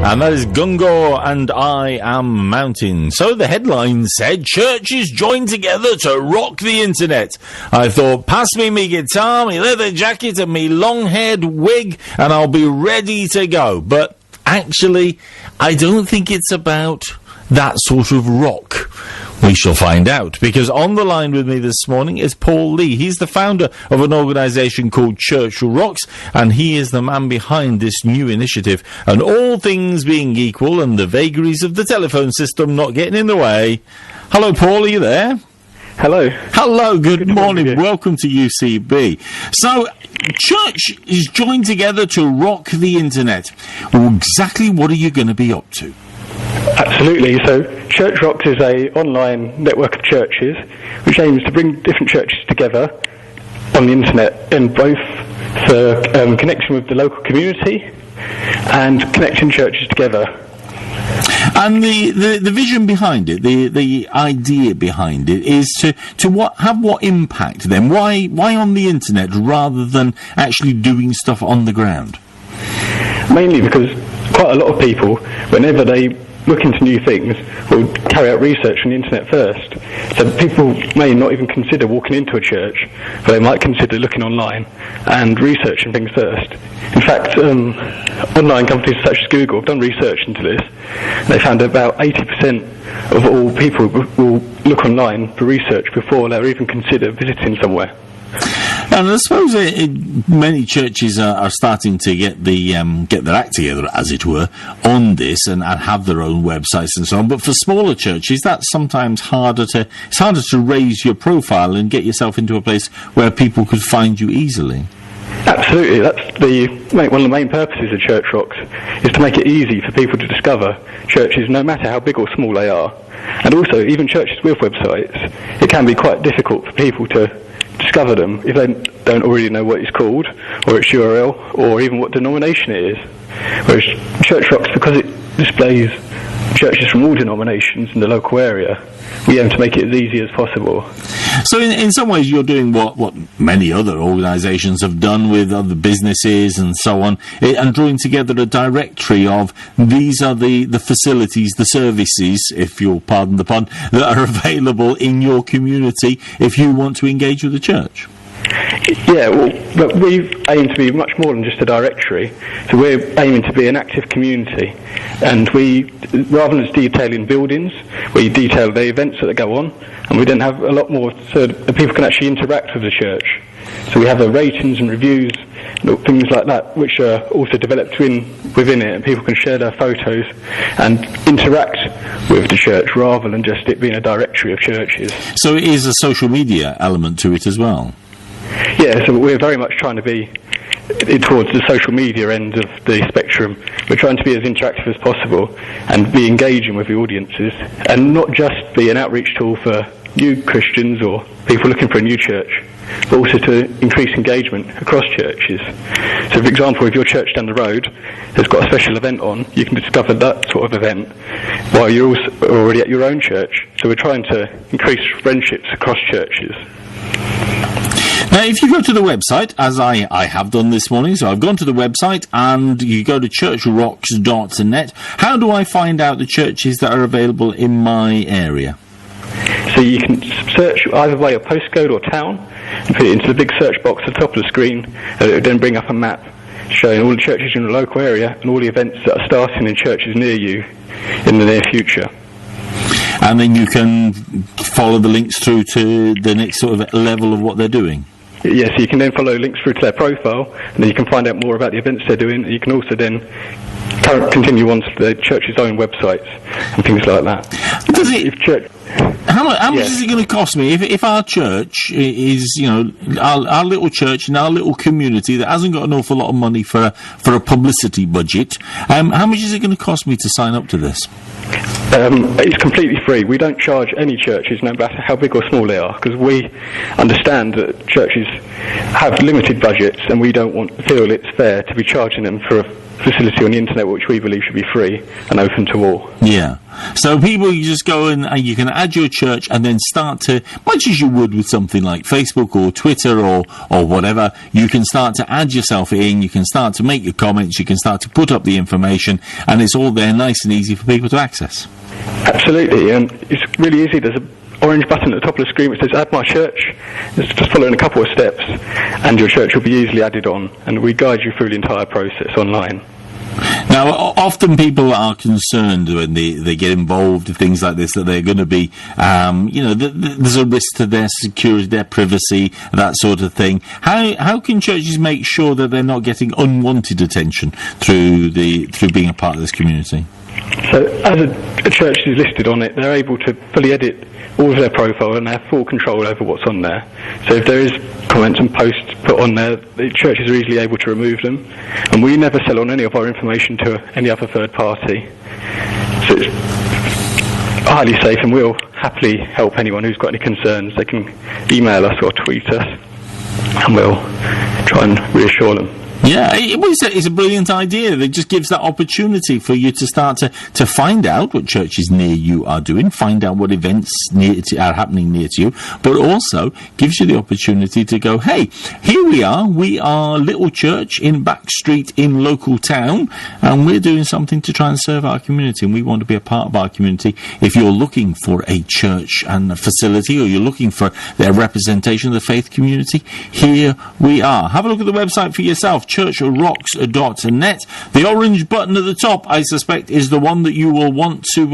And that is Gungo and I Am Mountain. So the headline said, churches join together to rock the internet. I thought, pass me me guitar, me leather jacket and me long-haired wig, and I'll be ready to go. But actually, I don't think it's about that sort of rock. We shall find out, because on the line with me this morning is Paul Lee. He's the founder of an organisation called Church Rocks, and he is the man behind this new initiative. And all things being equal and the vagaries of the telephone system not getting in the way. Hello, Paul, are you there? Hello. Hello, good morning. Welcome to UCB. So, church is joined together to rock the internet. Well, exactly what are you going to be up to? Absolutely. So Church Rocks is a online network of churches which aims to bring different churches together on the internet in both for connection with the local community and connecting churches together. And the vision behind it, the idea behind it is to have what impact then? Why on the internet rather than actually doing stuff on the ground? Mainly because quite a lot of people, whenever they look into new things, will carry out research on the internet first. So people may not even consider walking into a church, but they might consider looking online and researching things first. In fact, online companies such as Google have done research into this. They found about 80% of all people will look online for research before they'll even consider visiting somewhere. And I suppose many churches are starting to get their act together, as it were, on this and have their own websites and so on. But for smaller churches, that's sometimes harder to raise your profile and get yourself into a place where people could find you easily. Absolutely, that's one of the main purposes of Church Rocks, is to make it easy for people to discover churches, no matter how big or small they are. And also, even churches with websites, it can be quite difficult for people to discover them if they don't already know what it's called, or its URL, or even what denomination it is. Whereas Church Rocks, because it displays churches from all denominations in the local area, we aim to make it as easy as possible. So in some ways you're doing what many other organisations have done with other businesses and so on, and drawing together a directory of these are the facilities, the services, if you'll pardon the pun, that are available in your community if you want to engage with the church. Yeah, well, but we aim to be much more than just a directory. So we're aiming to be an active community, and we, rather than just detailing buildings, we detail the events that go on, and we then have a lot more so that people can actually interact with the church. So we have ratings and reviews, things like that, which are also developed within it, and people can share their photos and interact with the church rather than just it being a directory of churches. So it is a social media element to it as well? Yeah, so we're very much trying to be towards the social media end of the spectrum. We're trying to be as interactive as possible and be engaging with the audiences, and not just be an outreach tool for new Christians or people looking for a new church, but also to increase engagement across churches. So, for example, if your church down the road has got a special event on, you can discover that sort of event while you're also already at your own church. So we're trying to increase friendships across churches. Now, if you go to the website, as I have done this morning, so I've gone to the website and you go to churchrocks.net, how do I find out the churches that are available in my area? So you can search either by your postcode or town, and put it into the big search box at the top of the screen, and it will then bring up a map showing all the churches in the local area and all the events that are starting in churches near you in the near future. And then you can follow the links through to the next sort of level of what they're doing? Yes, you can then follow links through to their profile, and then you can find out more about the events they're doing. You can also then continue on to the church's own websites and things like that. Does it? How much is it going to cost me if our church is, our little church in our little community that hasn't got an awful lot of money for a publicity budget? How much is it going to cost me to sign up to this? It's completely free. We don't charge any churches, no matter how big or small they are, because we understand that churches have limited budgets, and we don't feel it's fair to be charging them for facility on the internet which we believe should be free and open to all. Yeah. So people, you just go and you can add your church and then start to, much as you would with something like Facebook or Twitter or whatever, you can start to add yourself in, you can start to make your comments, you can start to put up the information, and it's all there nice and easy for people to access. Absolutely, and it's really easy. There's an orange button at the top of the screen which says add my church. It's just following a couple of steps and your church will be easily added on, and we guide you through the entire process online. Now, often people are concerned when they get involved in things like this that they're going to be, there's a risk to their security, their privacy, that sort of thing. How can churches make sure that they're not getting unwanted attention through being a part of this community? So, as a church is listed on it, they're able to fully edit all of their profile and they have full control over what's on there. So if there is comments and posts put on there, the churches are easily able to remove them. And we never sell on any of our information to any other third party. So it's highly safe, and we'll happily help anyone who's got any concerns. They can email us or tweet us and we'll try and reassure them. Yeah, it's a brilliant idea. It just gives that opportunity for you to start to find out what churches near you are doing, find out what events are happening near to you, but also gives you the opportunity to go, hey, here we are little church in back street in local town, and we're doing something to try and serve our community, and we want to be a part of our community. If you're looking for a church and a facility, or you're looking for their representation of the faith community, here we are. Have a look at the website for yourself, churchrocks.net. The orange button at the top, I suspect, is the one that you will want to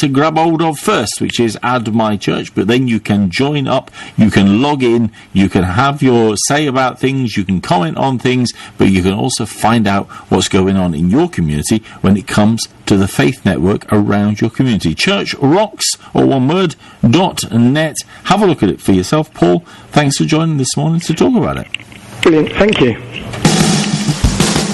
grab hold of first, which is add my church. But then you can join up, you can log in, you can have your say about things, you can comment on things, but you can also find out what's going on in your community when it comes to the faith network around your community. Churchrocks, or one word, .net. Have a look at it for yourself. Paul, thanks for joining this morning to talk about it. Brilliant, thank you.